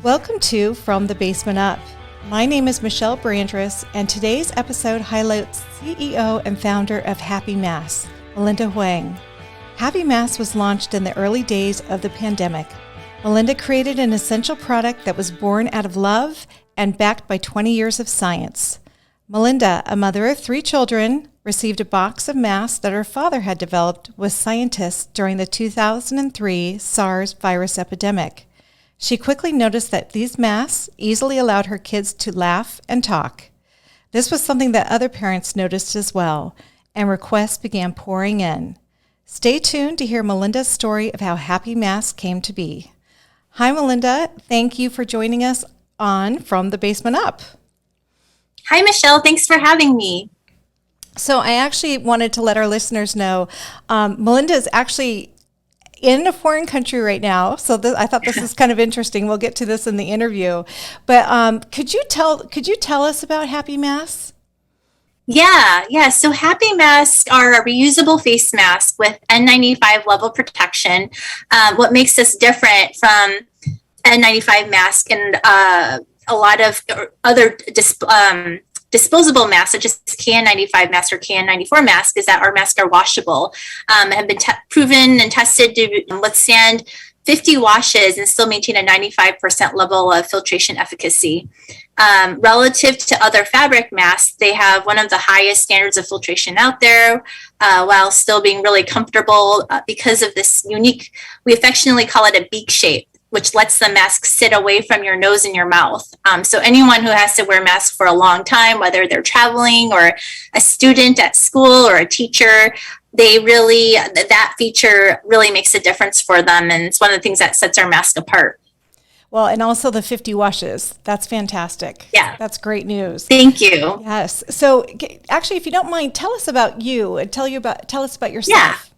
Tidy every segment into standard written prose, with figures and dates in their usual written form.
Welcome to From the Basement Up. My name is Michelle Brandress, and today's episode highlights CEO and founder of Happy Mass, Melinda Hwang. Happy Mass was launched in the early days of the pandemic. Melinda created an essential product that was born out of love and backed by 20 years of science. Melinda, a mother of 3 children, received a box of masks that her father had developed with scientists during the 2003 SARs virus epidemic. She quickly noticed that these masks easily allowed her kids to laugh and talk. This was something that other parents noticed as well, and requests began pouring in. Stay tuned to hear Melinda's story of how Happy Mass came to be. Hi, Melinda. Thank you for joining us on From the Basement Up. Hi, Michelle. Thanks for having me. So I actually wanted to let our listeners know Melinda is actually in a foreign country right now. So I thought this is kind of interesting. We'll get to this in the interview. But could you tell us about Happy Mask? Yeah. So Happy Masks are a reusable face mask with N95 level protection. What makes this different from N95 mask and a lot of other disposable masks, such as KN95 mask or KN94 mask, is that our masks are washable, have been proven and tested to withstand 50 washes and still maintain a 95% level of filtration efficacy. Relative to other fabric masks, they have one of the highest standards of filtration out there, while still being really comfortable because of this unique, we affectionately call it a beak shape, which lets the mask sit away from your nose and your mouth. So anyone who has to wear masks for a long time, whether they're traveling or a student at school or a teacher, that feature really makes a difference for them. And it's one of the things that sets our mask apart. Well, and also the 50 washes. That's fantastic. Yeah. That's great news. Thank you. Yes. So actually, if you don't mind, tell us about you and tell us about yourself.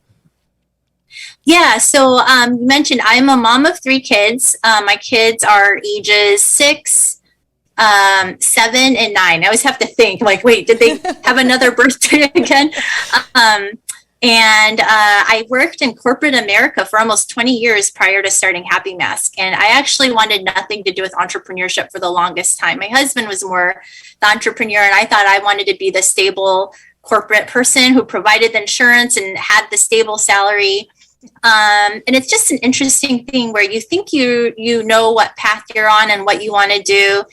Yeah, so you mentioned I'm a mom of 3 kids. My kids are ages 6, 7, and 9. I always have to think, like, wait, did they have another birthday again? And I worked in corporate America for almost 20 years prior to starting Happy Mask. And I actually wanted nothing to do with entrepreneurship for the longest time. My husband was more the entrepreneur, and I thought I wanted to be the stable corporate person who provided the insurance and had the stable salary. And it's just an interesting thing where you think you know what path you're on and what you want to do.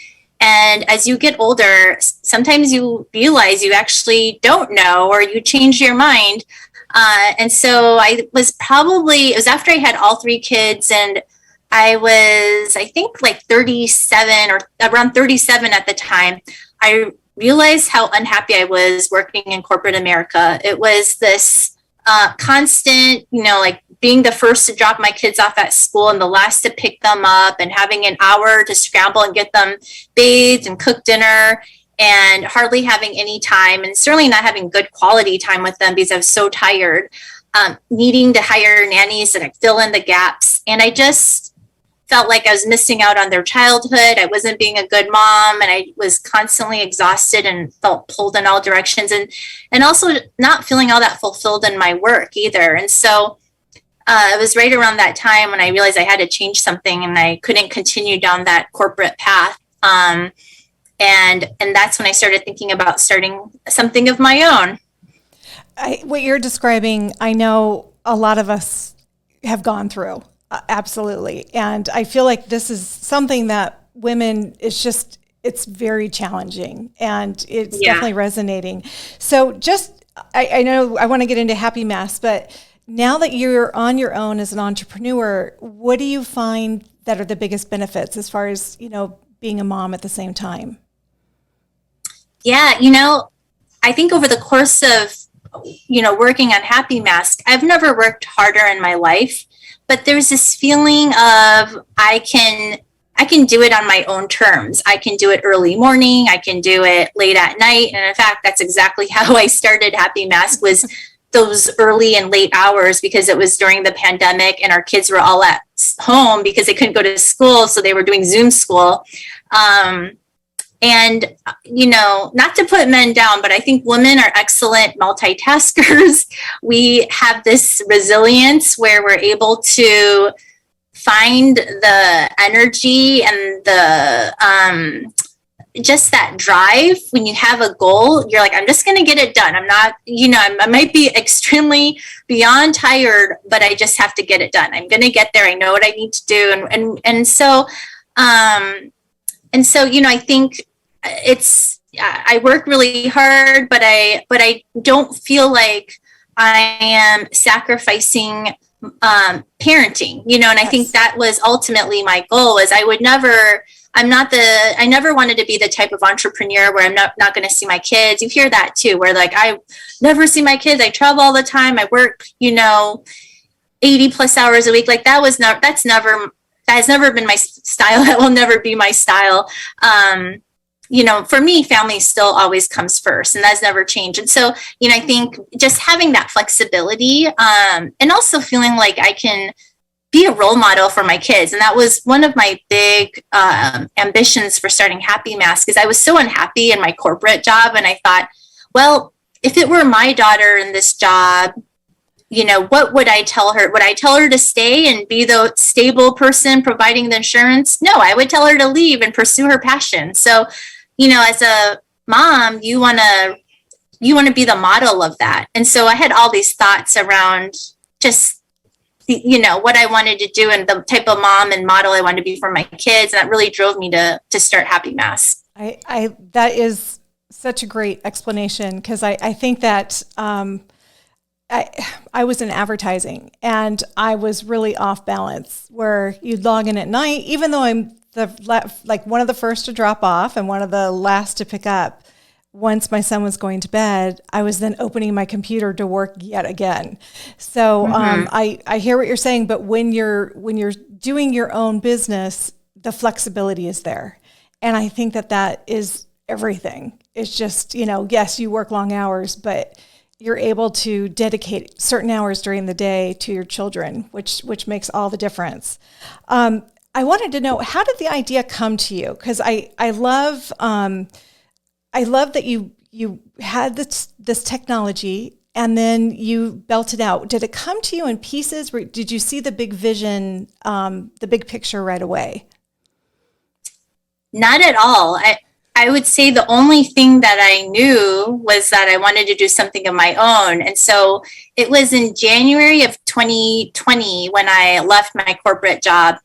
And as you get older, sometimes you realize you actually don't know, or you change your mind. And so it was after I had all 3 kids, and I was, I think, like 37 or around 37 at the time. I realized how unhappy I was working in corporate America. It was this constant, like being the first to drop my kids off at school and the last to pick them up, and having an hour to scramble and get them bathed and cook dinner, and hardly having any time, and certainly not having good quality time with them because I was so tired, needing to hire nannies and fill in the gaps. And I just felt like I was missing out on their childhood. I wasn't being a good mom, and I was constantly exhausted and felt pulled in all directions, and also not feeling all that fulfilled in my work either. And so it was right around that time when I realized I had to change something, and I couldn't continue down that corporate path. And that's when I started thinking about starting something of my own. What you're describing, I know a lot of us have gone through. Absolutely. And I feel like this is something that women, it's very challenging, and it's definitely resonating. So I know I want to get into Happy Mass, but now that you're on your own as an entrepreneur, what do you find that are the biggest benefits as far as, being a mom at the same time? Yeah, I think over the course of, working on Happy Mask, I've never worked harder in my life. But there's this feeling of I can do it on my own terms. I can do it early morning. I can do it late at night. And in fact, that's exactly how I started Happy Mask, was those early and late hours, because it was during the pandemic and our kids were all at home because they couldn't go to school. So they were doing Zoom school. And, not to put men down, but I think women are excellent multitaskers. We have this resilience where we're able to find the energy and the just that drive when you have a goal. You're like, I'm just going to get it done. I'm not, I might be extremely beyond tired, but I just have to get it done. I'm going to get there. I know what I need to do. And so I think I work really hard, but I don't feel like I am sacrificing parenting, and I think that was ultimately my goal. Is I never wanted to be the type of entrepreneur where I'm not going to see my kids. You hear that too, where like, I never see my kids. I travel all the time. I work, 80 plus hours a week. Like that has never been my style. That will never be my style. For me, family still always comes first, and that's never changed. And so, I think just having that flexibility, and also feeling like I can be a role model for my kids. And that was one of my big ambitions for starting Happy Mask, because I was so unhappy in my corporate job. And I thought, well, if it were my daughter in this job, what would I tell her? Would I tell her to stay and be the stable person providing the insurance? No, I would tell her to leave and pursue her passion. So, as a mom, you want to be the model of that. And so I had all these thoughts around just, what I wanted to do and the type of mom and model I wanted to be for my kids. And that really drove me to start Happy Mask. That is such a great explanation, because I think that I was in advertising and I was really off balance, where you'd log in at night, even though I'm one of the first to drop off and one of the last to pick up. Once my son was going to bed, I was then opening my computer to work yet again. So I hear what you're saying, but when you're doing your own business, the flexibility is there. And I think that is everything. It's just, yes, you work long hours, but you're able to dedicate certain hours during the day to your children, which makes all the difference. I wanted to know, how did the idea come to you? Because I love that you had this technology and then you built it out. Did it come to you in pieces? Did you see the big vision, the big picture right away? Not at all. I would say the only thing that I knew was that I wanted to do something of my own. And so it was in January of 2020 when I left my corporate job.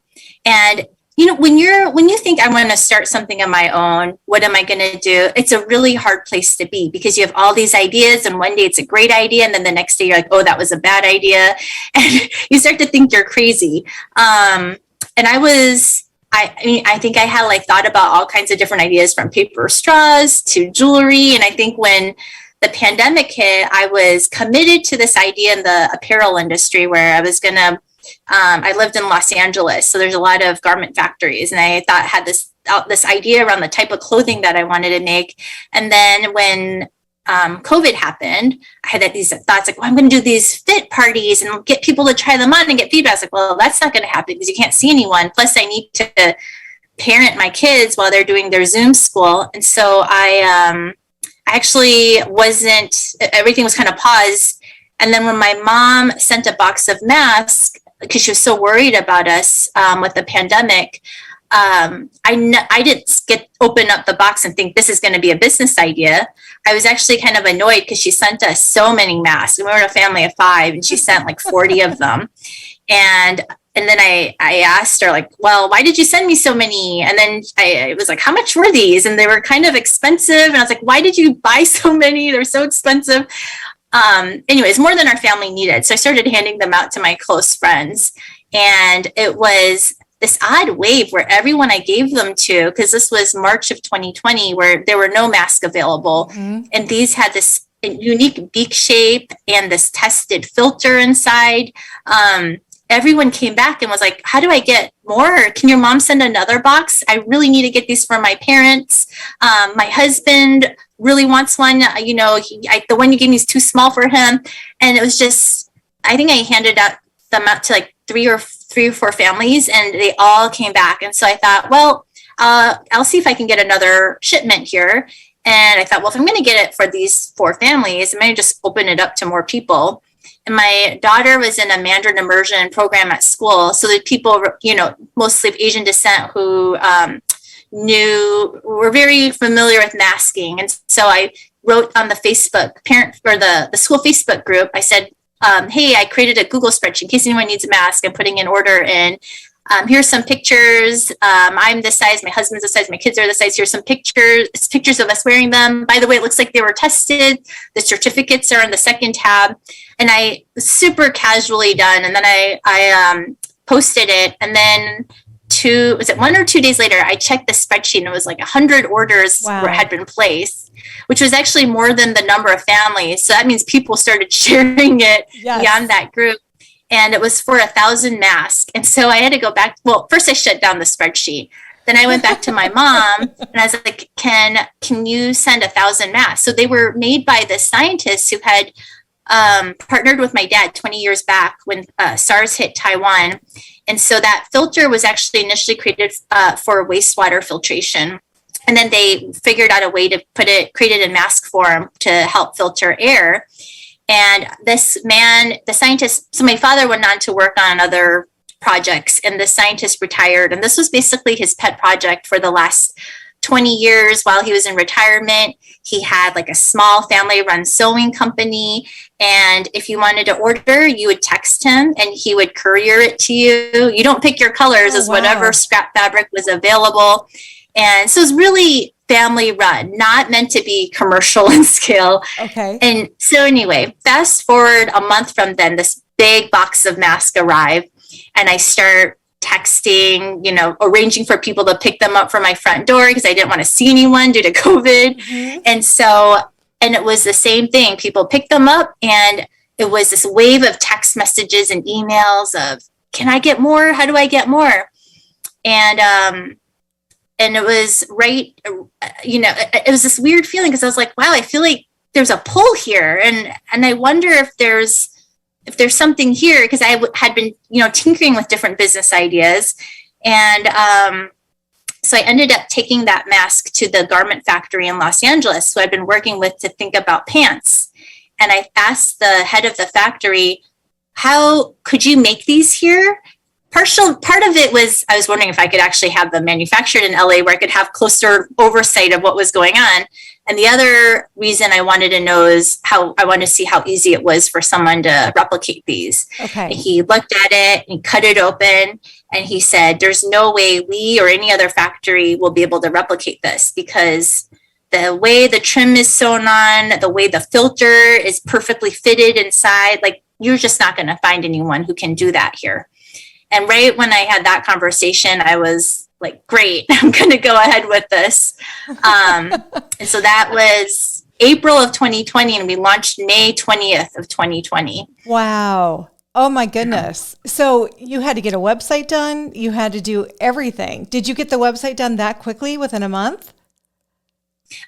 And when you think I'm going to start something of my own, what am I going to do? It's a really hard place to be, because you have all these ideas, and one day it's a great idea, and then the next day you're like, oh, that was a bad idea, and you start to think you're crazy. And I think I had thought about all kinds of different ideas, from paper straws to jewelry. And I think when the pandemic hit, I was committed to this idea in the apparel industry, where I was going to I lived in Los Angeles, so there's a lot of garment factories, and I had this idea around the type of clothing that I wanted to make. And then when COVID happened, I had these thoughts like, well, I'm going to do these fit parties and get people to try them on and get feedback. I was like, well, that's not going to happen because you can't see anyone. Plus, I need to parent my kids while they're doing their Zoom school. And so I actually everything was kind of paused. And then when my mom sent a box of masks, because she was so worried about us with the pandemic, I didn't open up the box and think this is going to be a business idea. I was actually kind of annoyed because she sent us so many masks. We were a family of 5, and she sent 40 of them. And then I asked her, well, why did you send me so many? And then I was like, how much were these? And they were kind of expensive. And I was like, why did you buy so many? They're so expensive. Anyways, more than our family needed. So I started handing them out to my close friends. And it was this odd wave where everyone I gave them to, because this was March of 2020, where there were no masks available. Mm-hmm. And these had this unique beak shape and this tested filter inside. Everyone came back and was like, how do I get more? Can your mom send another box? I really need to get these for my parents. My husband really wants one. The one you gave me is too small for him. And it was just, I think I handed them out to three or four families, and they all came back. And so I thought, well, I'll see if I can get another shipment here. And I thought, well, if I'm going to get it for these 4 families, I'm going to just open it up to more people. And my daughter was in a Mandarin immersion program at school. So the people, mostly of Asian descent who were very familiar with masking. And so I wrote on the Facebook the school Facebook group, I said, hey, I created a Google spreadsheet in case anyone needs a mask. I'm putting an order in. Here's some pictures. I'm this size. My husband's this size. My kids are this size. Here's some pictures. It's pictures of us wearing them. By the way, it looks like they were tested. The certificates are in the second tab. And I super casually done. And then I posted it. And then 1 or 2 days later, I checked the spreadsheet and it was like 100 orders had been placed, which was actually more than the number of families. So that means people started sharing it beyond that group. And it was for 1,000 masks. And so I had to go back. Well, first I shut down the spreadsheet. Then I went back to my mom and I was like, can you send 1,000 masks? So they were made by the scientists who had partnered with my dad 20 years back when SARs hit Taiwan. And so that filter was actually initially created for wastewater filtration. And then they figured out a way to create it in mask form to help filter air. And this man, the scientist, so my father went on to work on other projects and the scientist retired. And this was basically his pet project for the last 20 years while he was in retirement. He had like a small family run sewing company. And if you wanted to order, you would text him and he would courier it to you. You don't pick your colors as whatever scrap fabric was available. And so it's really family run, not meant to be commercial in scale. Okay. And so anyway, fast forward a month from then, this big box of masks arrive and I start texting, arranging for people to pick them up from my front door because I didn't want to see anyone due to COVID. Mm-hmm. And it was the same thing. People picked them up and it was this wave of text messages and emails of, can I get more? How do I get more? And it was it was this weird feeling because I was like, wow, I feel like there's a pull here. And I wonder if there's something here because I had been, tinkering with different business ideas. And so I ended up taking that mask to the garment factory in Los Angeles, who I'd been working with to think about pants. And I asked the head of the factory, how could you make these here? Part of it was I was wondering if I could actually have them manufactured in LA where I could have closer oversight of what was going on. And the other reason I wanted to know is I wanted to see how easy it was for someone to replicate these. Okay. And he looked at it and cut it open and he said, there's no way we or any other factory will be able to replicate this because the way the trim is sewn on, the way the filter is perfectly fitted inside, like you're just not going to find anyone who can do that here. And right when I had that conversation, I was like, great, I'm going to go ahead with this. And so that was April of 2020, and we launched May 20th of 2020. Wow. Oh, my goodness. So you had to get a website done. You had to do everything. Did you get the website done that quickly within a month?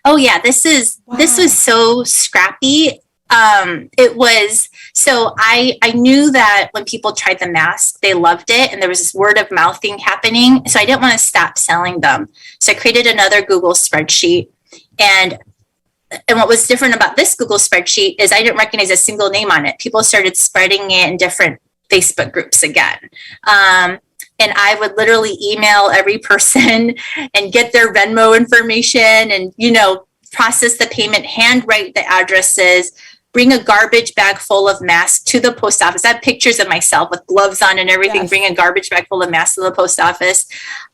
Oh, yeah. This was so scrappy. It was, so I knew that when people tried the mask, they loved it. And there was this word of mouth thing happening. So I didn't want to stop selling them. So I created another Google spreadsheet. And what was different about this Google spreadsheet is I didn't recognize a single name on it. People started spreading it in different Facebook groups again. And I would literally email every person and get their Venmo information and, process the payment, handwrite the addresses, bring a garbage bag full of masks to the post office. I have pictures of myself with gloves on and everything, yes. Bring a garbage bag full of masks to the post office.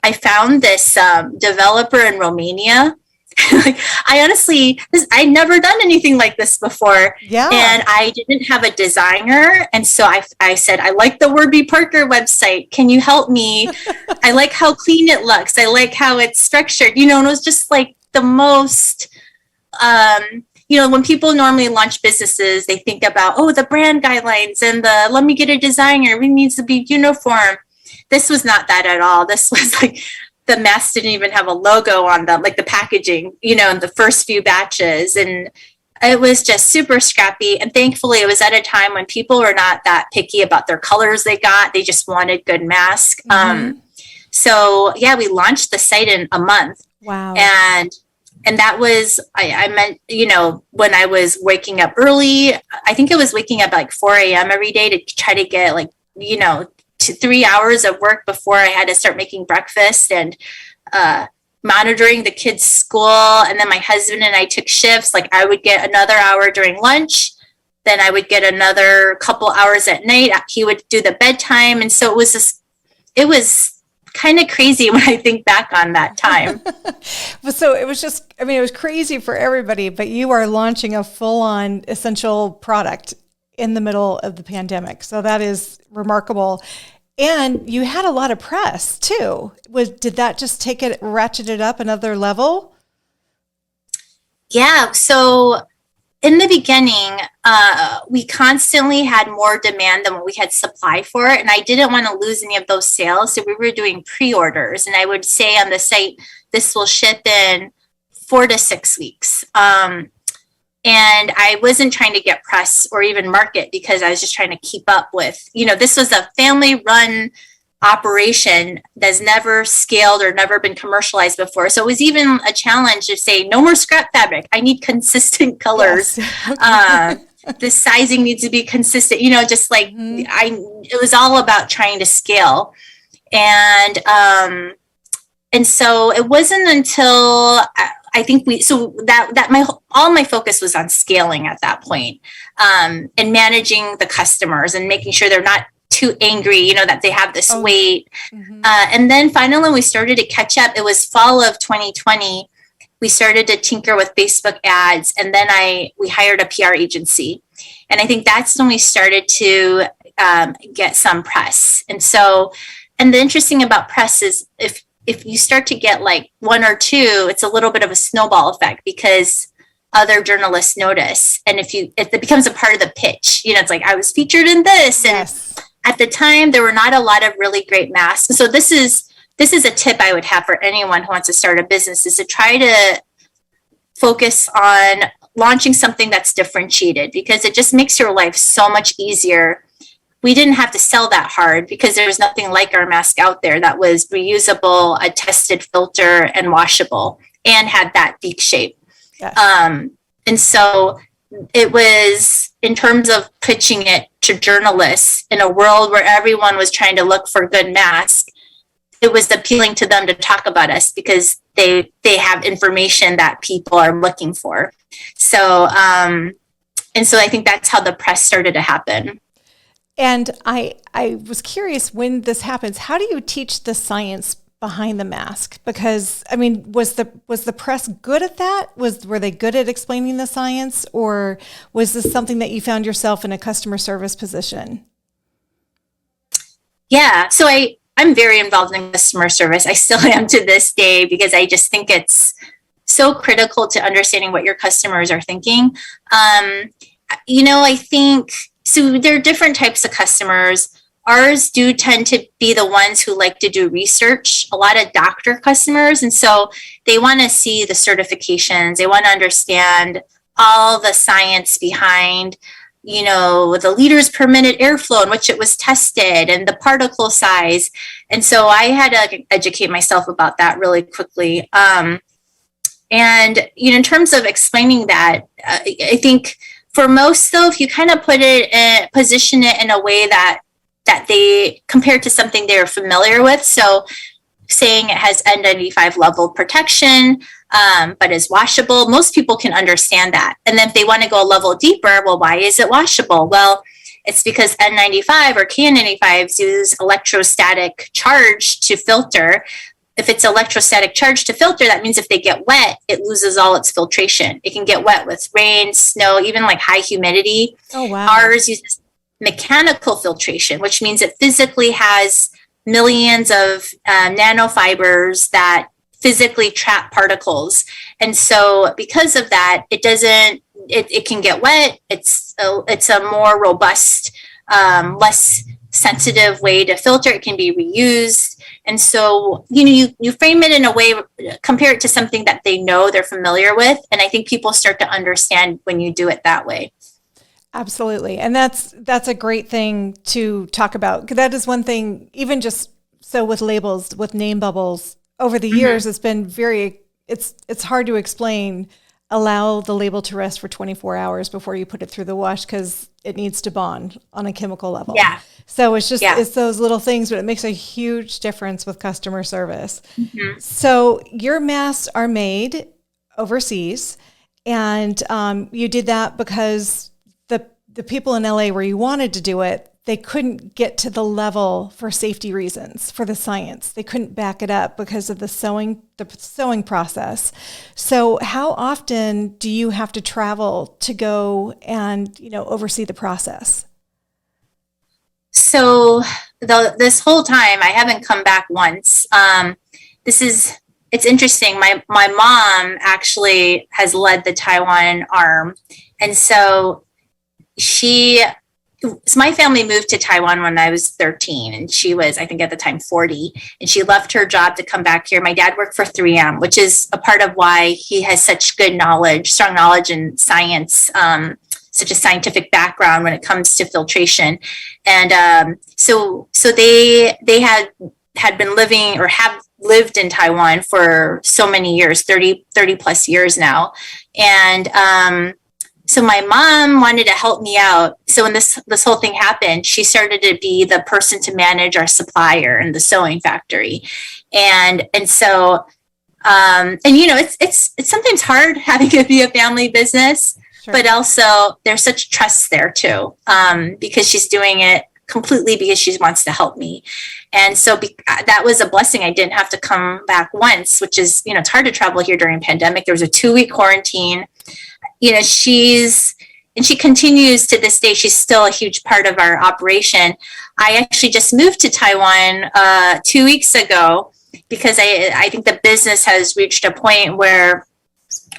I found this developer in Romania. I'd never done anything like this before. Yeah. And I didn't have a designer. And so I said, I like the Warby Parker website. Can you help me? I like how clean it looks. I like how it's structured, and it was just like the most, when people normally launch businesses, they think about, the brand guidelines and let me get a designer. It needs to be uniform. This was not that at all. This was like, the masks didn't even have a logo on them, like the packaging, in the first few batches. And it was just super scrappy. And thankfully, it was at a time when people were not that picky about their colors they got. They just wanted good masks. Mm-hmm. So, yeah, we launched the site in a month. Wow. And And that was, I meant, when I was waking up early, I think it was waking up like 4 a.m. every day to try to get like, 2-3 hours of work before I had to start making breakfast and monitoring the kids' school. And then my husband and I took shifts. Like I would get another hour during lunch. Then I would get another couple hours at night. He would do the bedtime. And so it was kind of crazy when I think back on that time. So it was just, it was crazy for everybody, but you are launching a full-on essential product in the middle of the pandemic. So that is remarkable. And you had a lot of press too. Did that just ratchet it up another level? Yeah. So in the beginning, we constantly had more demand than what we had supply for. And I didn't want to lose any of those sales. So we were doing pre-orders. And I would say on the site, this will ship in 4 to 6 weeks. And I wasn't trying to get press or even market because I was just trying to keep up with, this was a family run operation that's never scaled or never been commercialized before. So it was even a challenge to say, no more scrap fabric. I need consistent colors. Yes. The sizing needs to be consistent, just like it was all about trying to scale. And so it wasn't until I think all my focus was on scaling at that point, and managing the customers and making sure they're not too angry, that they have this weight. Mm-hmm. And then finally, when we started to catch up, it was fall of 2020. We started to tinker with Facebook ads, and then we hired a PR agency. And I think that's when we started to get some press. And the interesting about press is if you start to get like 1 or 2, it's a little bit of a snowball effect because other journalists notice. And if it becomes a part of the pitch, it's like, I was featured in this. And yes. At the time, there were not a lot of really great masks. So this is a tip I would have for anyone who wants to start a business, is to try to focus on launching something that's differentiated, because it just makes your life so much easier. We didn't have to sell that hard because there was nothing like our mask out there that was reusable, a tested filter, and washable, and had that beak shape. Yes. And so it was, in terms of pitching it to journalists in a world where everyone was trying to look for good masks, it was appealing to them to talk about us because they have information that people are looking for. So, and so I think that's how the press started to happen. And I was curious, when this happens, how do you teach the science behind the mask? Because was the press good at that? Were they good at explaining the science, or was this something that you found yourself in a customer service position? Yeah, so I'm very involved in customer service. I still am to this day, because I just think it's so critical to understanding what your customers are thinking. I think, so there are different types of customers. Ours do tend to be the ones who like to do research, a lot of doctor customers. And so they want to see the certifications. They want to understand all the science behind, the liters per minute airflow in which it was tested, and the particle size. And so I had to educate myself about that really quickly. And, in terms of explaining that, I think for most, though, if you kind of position it in a way that they compare to something they're familiar with. So saying it has N95 level protection, but is washable, most people can understand that. And then if they want to go a level deeper, well, why is it washable? Well, it's because N95 or KN95s use electrostatic charge to filter. If it's electrostatic charge to filter, that means if they get wet, it loses all its filtration. It can get wet with rain, snow, even like high humidity. Oh, wow. Ours uses mechanical filtration, which means it physically has millions of nanofibers that physically trap particles. And so because of that, it can get wet. It's a more robust, less sensitive way to filter. It can be reused. And so, you frame it in a way, compare it to something that they know, they're familiar with. And I think people start to understand when you do it that way. Absolutely. And that's a great thing to talk about. That is one thing, even just so with labels, with name bubbles, over the years, it's been very it's hard to explain. Allow the label to rest for 24 hours before you put it through the wash because it needs to bond on a chemical level. Yeah. So it's those little things, but it makes a huge difference with customer service. Mm-hmm. So your masks are made overseas, and you did that because the people in LA where you wanted to do it, they couldn't get to the level for safety reasons, for the science. They couldn't back it up because of the sewing process. So how often do you have to travel to go and, oversee the process? So this whole time I haven't come back once. It's interesting. My mom actually has led the Taiwan arm. And so my family moved to Taiwan when I was 13, and she was, I think at the time, 40, and she left her job to come back here. My dad worked for 3M, which is a part of why he has such good knowledge, strong knowledge in science, such a scientific background when it comes to filtration. And so they had been living or have lived in Taiwan for so many years, 30 plus years now. And so my mom wanted to help me out. So when this whole thing happened, she started to be the person to manage our supplier in the sewing factory. And so, it's sometimes hard having it be a family business, sure. But also there's such trust there too, because she's doing it completely because she wants to help me. And so that was a blessing. I didn't have to come back once, which is, it's hard to travel here during pandemic. There was a 2-week quarantine. She continues to this day. She's still a huge part of our operation. I actually just moved to Taiwan 2 weeks ago because I think the business has reached a point where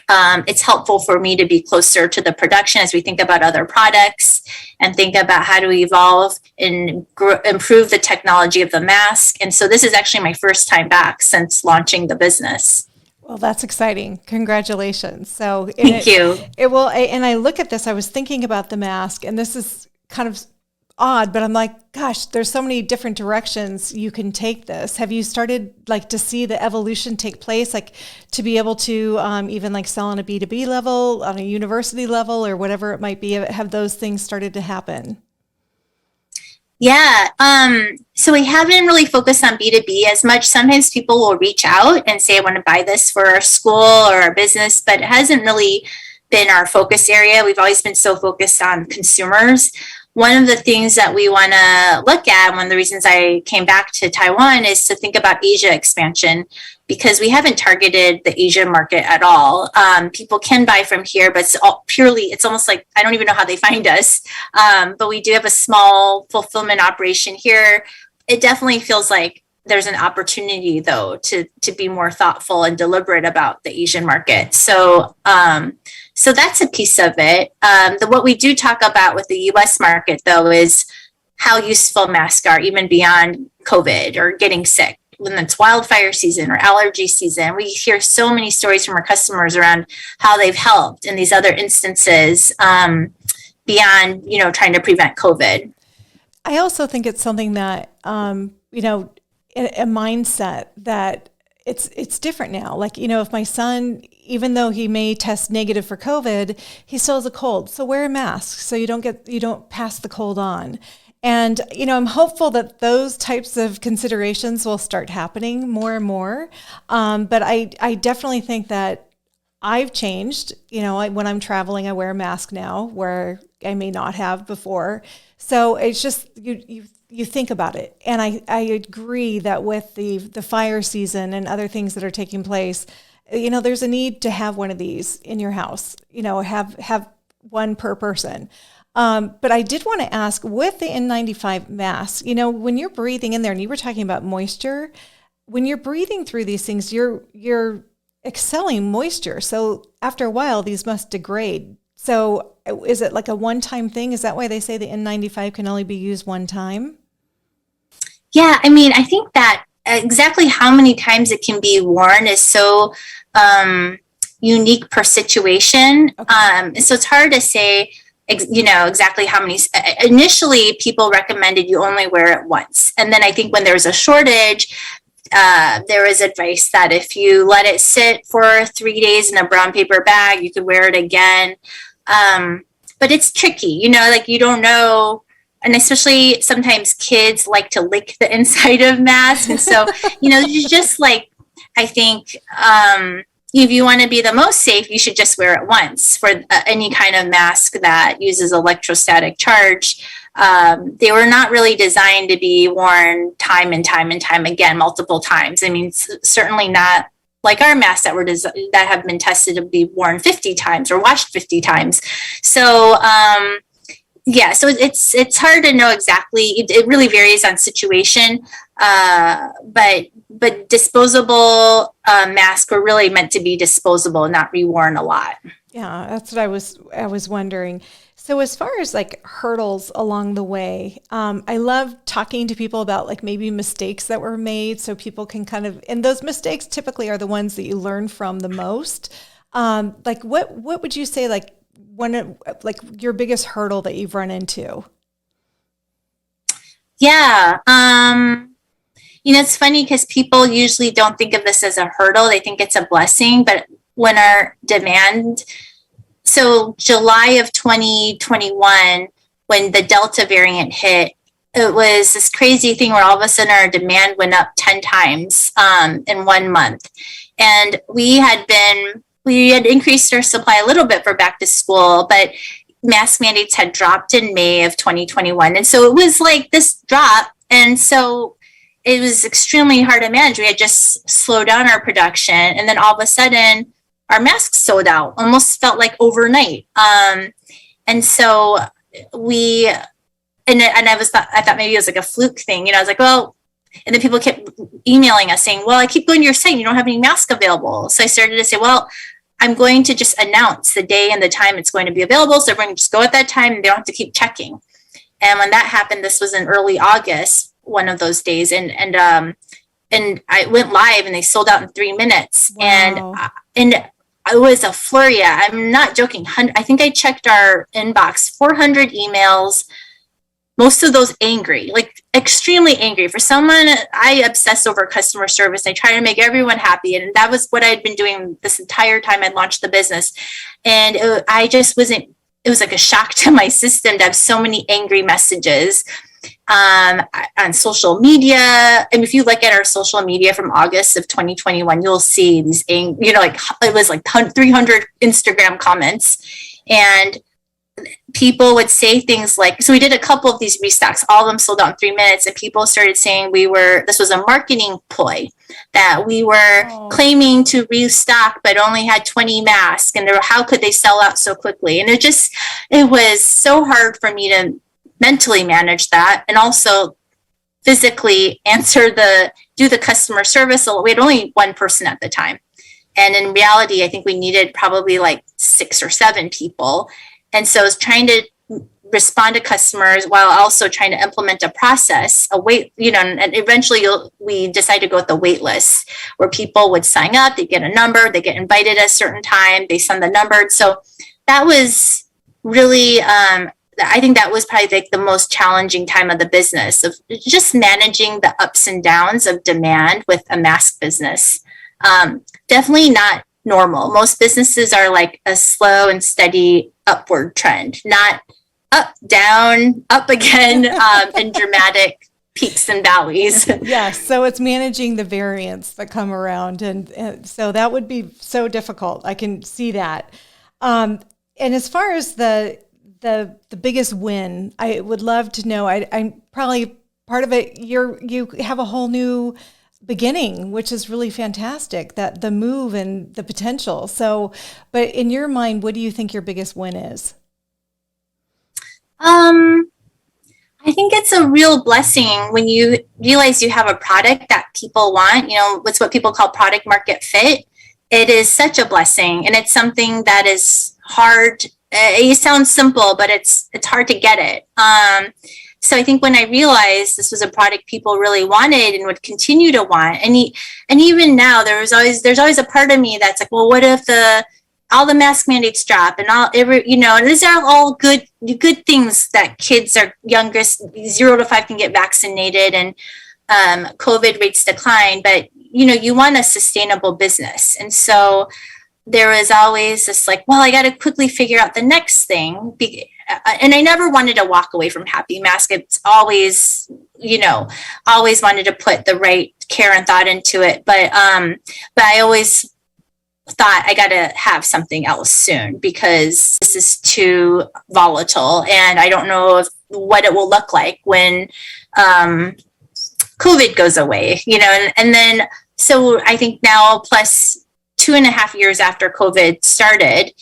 it's helpful for me to be closer to the production as we think about other products and think about how to evolve and improve the technology of the mask. And so this is actually my first time back since launching the business. Well, that's exciting. Congratulations. So thank you. It will, and I look at this, I was thinking about the mask, and this is kind of odd, but I'm like, gosh, there's so many different directions you can take this. Have you started to see the evolution take place, to be able to even sell on a B2B level, on a university level, or whatever it might be? Have those things started to happen? Yeah. So we haven't really focused on B2B as much. Sometimes people will reach out and say, I want to buy this for our school or our business, but it hasn't really been our focus area. We've always been so focused on consumers. One of the things that we want to look at, one of the reasons I came back to Taiwan, is to think about Asia expansion, because we haven't targeted the Asian market at all. People can buy from here, but it's almost like, I don't even know how they find us. But we do have a small fulfillment operation here. It definitely feels like there's an opportunity, though, to be more thoughtful and deliberate about the Asian market. So that's a piece of it. What we do talk about with the US market, though, is how useful masks are, even beyond COVID or getting sick. When it's wildfire season or allergy season, we hear so many stories from our customers around how they've helped in these other instances beyond, trying to prevent COVID. I also think it's something that, a mindset that it's different now. If my son, even though he may test negative for COVID, he still has a cold. So wear a mask so you don't pass the cold on. And, I'm hopeful that those types of considerations will start happening more and more. But I definitely think that I've changed. When I'm traveling, I wear a mask now where I may not have before. So it's just, you think about it. And I agree that with the fire season and other things that are taking place, there's a need to have one of these in your house, have one per person. But I did want to ask, with the N95 mask, when you're breathing in there, and you were talking about moisture, when you're breathing through these things, you're excelling moisture. So after a while, these must degrade. So is it like a one-time thing? Is that why they say the N95 can only be used one time? Yeah, I think that exactly how many times it can be worn is so unique per situation. Okay. So it's hard to say exactly how many. Initially, people recommended you only wear it once. And then I think when there was a shortage, there was advice that if you let it sit for 3 days in a brown paper bag, you could wear it again. But it's tricky, like you don't know. And especially sometimes kids like to lick the inside of masks. And so, you just like, I think if you want to be the most safe, you should just wear it once. For any kind of mask that uses electrostatic charge, they were not really designed to be worn time and time and time again, multiple times. I mean, certainly not like our masks that have been tested to be worn 50 times or washed 50 times. So, so it's hard to know exactly. It really varies on situation. But disposable masks were really meant to be disposable, not reworn a lot. Yeah, that's what I was wondering. So as far as like hurdles along the way, I love talking to people about like maybe mistakes that were made so people can and those mistakes typically are the ones that you learn from the most. Like what would you say like your biggest hurdle that you've run into? Yeah. It's funny because people usually don't think of this as a hurdle. They think it's a blessing, but when our demand, so July of 2021, when the Delta variant hit, it was this crazy thing where all of a sudden our demand went up 10 times in 1 month. And we had increased our supply a little bit for back to school, but mask mandates had dropped in May of 2021. And so it was like this drop. And so it was extremely hard to manage. We had just slowed down our production. And then all of a sudden our masks sold out, almost felt like overnight. And so I thought maybe it was like a fluke thing. I was like, well, and then people kept emailing us saying, well, I keep going to your site, you don't have any masks available. So I started to say, well, I'm going to just announce the day and the time it's going to be available. So everyone can just go at that time and they don't have to keep checking. And when that happened, this was in early August, one of those days. And I went live and they sold out in 3 minutes. Wow. And it was a flurry. I'm not joking. I think I checked our inbox, 400 emails, most of those angry, like extremely angry. For someone, I obsess over customer service. I try to make everyone happy. And that was what I'd been doing this entire time I launched the business. And it was like a shock to my system to have so many angry messages on social media. And if you look at our social media from August of 2021, you'll see these, like it was like 300 Instagram comments. And people would say things like, so we did a couple of these restocks, all of them sold out in 3 minutes, and people started saying this was a marketing ploy, that we were claiming to restock, but only had 20 masks, and how could they sell out so quickly? And it was so hard for me to mentally manage that, and also physically do the customer service. We had only one person at the time. And in reality, I think we needed probably like 6 or 7 people. And so I was trying to respond to customers while also trying to implement a process, and eventually we decided to go with the wait list where people would sign up, they get a number, they get invited at a certain time based on the number. So that was really, I think that was probably like the most challenging time of the business, of just managing the ups and downs of demand with a mask business. Definitely not normal. Most businesses are like a slow and steady upward trend, not up, down, up again, and dramatic peaks and valleys. Yes. So it's managing the variants that come around. And so that would be so difficult. I can see that. And as far as the biggest win, I would love to know, I'm probably part of it. You have a whole new beginning, which is really fantastic, that the move and the potential. So, but in your mind, what do you think your biggest win is? I think it's a real blessing when you realize you have a product that people want, it's what people call product market fit. It is such a blessing, and it's something that is hard. It sounds simple, but it's hard to get it. So I think when I realized this was a product people really wanted and would continue to want, and even now there's always a part of me that's like, well, what if all the mask mandates drop and these are all good things that kids are youngest 0 to 5 can get vaccinated. COVID rates decline, but you want a sustainable business. And so there was always this like, well, I got to quickly figure out the next thing. And I never wanted to walk away from Happy Mask. It's always, always wanted to put the right care and thought into it. But I always thought I got to have something else soon because this is too volatile. And I don't know what it will look like when COVID goes away, and then, so I think now plus 2.5 years after COVID started,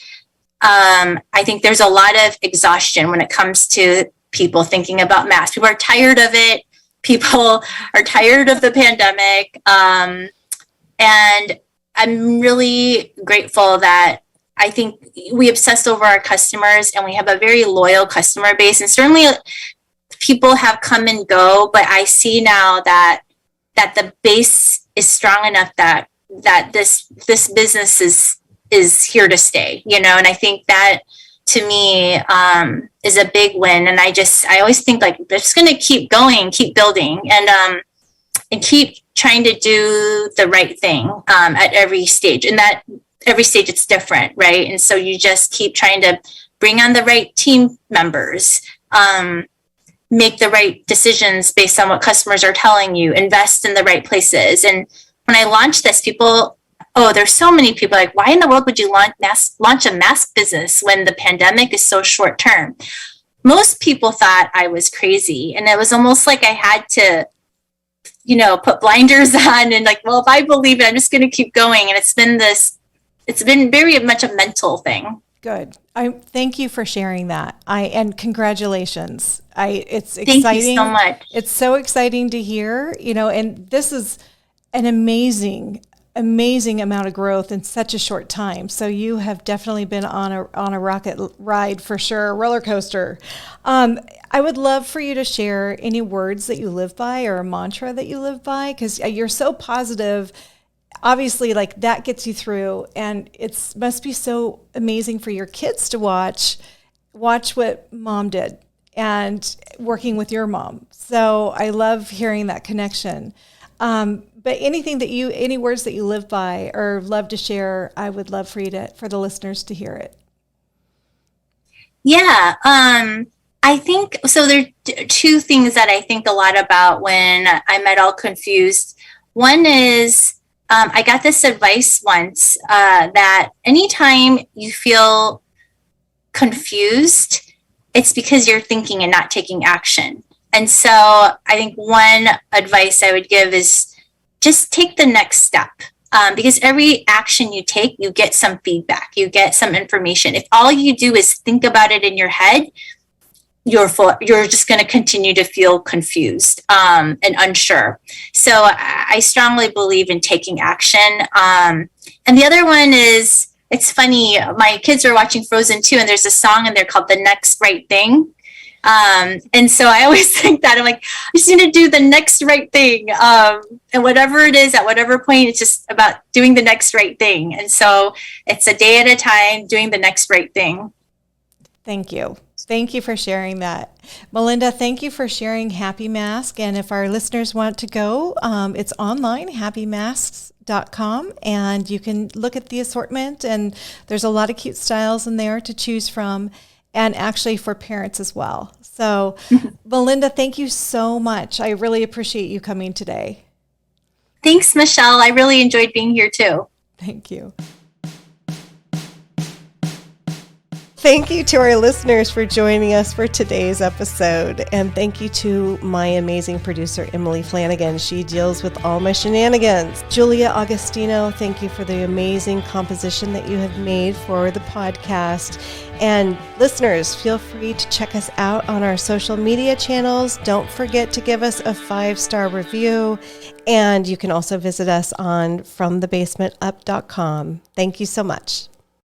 I think there's a lot of exhaustion when it comes to people thinking about masks. People are tired of it. People are tired of the pandemic. And I'm really grateful that I think we obsess over our customers and we have a very loyal customer base. And certainly people have come and go, but I see now that the base is strong enough that this business is here to stay, and I think that to me is a big win. And I always think like they're just going to keep going, keep building, and keep trying to do the right thing at every stage. And that every stage it's different, right? And so you just keep trying to bring on the right team members, make the right decisions based on what customers are telling you, invest in the right places. And when I launched this, there's so many people like, why in the world would you launch a mask business when the pandemic is so short term? Most people thought I was crazy. And it was almost like I had to, put blinders on and like, well, if I believe it, I'm just going to keep going. And it's been very much a mental thing. Good. I thank you for sharing that. And congratulations. It's exciting. Thank you so much. It's so exciting to hear, and this is an amazing amount of growth in such a short time. So you have definitely been on a rocket ride for sure, a roller coaster. I would love for you to share any words that you live by or a mantra that you live by, because you're so positive. Obviously, like that gets you through, and it must be so amazing for your kids to watch what mom did and working with your mom. So I love hearing that connection. But any words that you live by or love to share, I would love for the listeners to hear it. Yeah. I think, so there are two things that I think a lot about when I'm at all confused. One is, I got this advice once, that anytime you feel confused, it's because you're thinking and not taking action. And so I think one advice I would give is just take the next step, because every action you take, you get some feedback, you get some information. If all you do is think about it in your head, you're just going to continue to feel confused and unsure. So I strongly believe in taking action. And the other one is, it's funny, my kids are watching Frozen 2 and there's a song in there called The Next Right Thing. And so I always think that I'm like, I just need to do the next right thing. And whatever it is, at whatever point, it's just about doing the next right thing. And so it's a day at a time, doing the next right thing. Thank you. Thank you for sharing that. Melinda, thank you for sharing Happy Mask. And if our listeners want to go, it's online, happymasks.com, and you can look at the assortment, and there's a lot of cute styles in there to choose from, and actually for parents as well. So Melinda, thank you so much. I really appreciate you coming today. Thanks, Michelle. I really enjoyed being here too. Thank you. Thank you to our listeners for joining us for today's episode. And thank you to my amazing producer, Emily Flanagan. She deals with all my shenanigans. Julia Augustino, thank you for the amazing composition that you have made for the podcast. And listeners, feel free to check us out on our social media channels. Don't forget to give us a 5-star review. And you can also visit us on FromTheBasementUp.com. Thank you so much.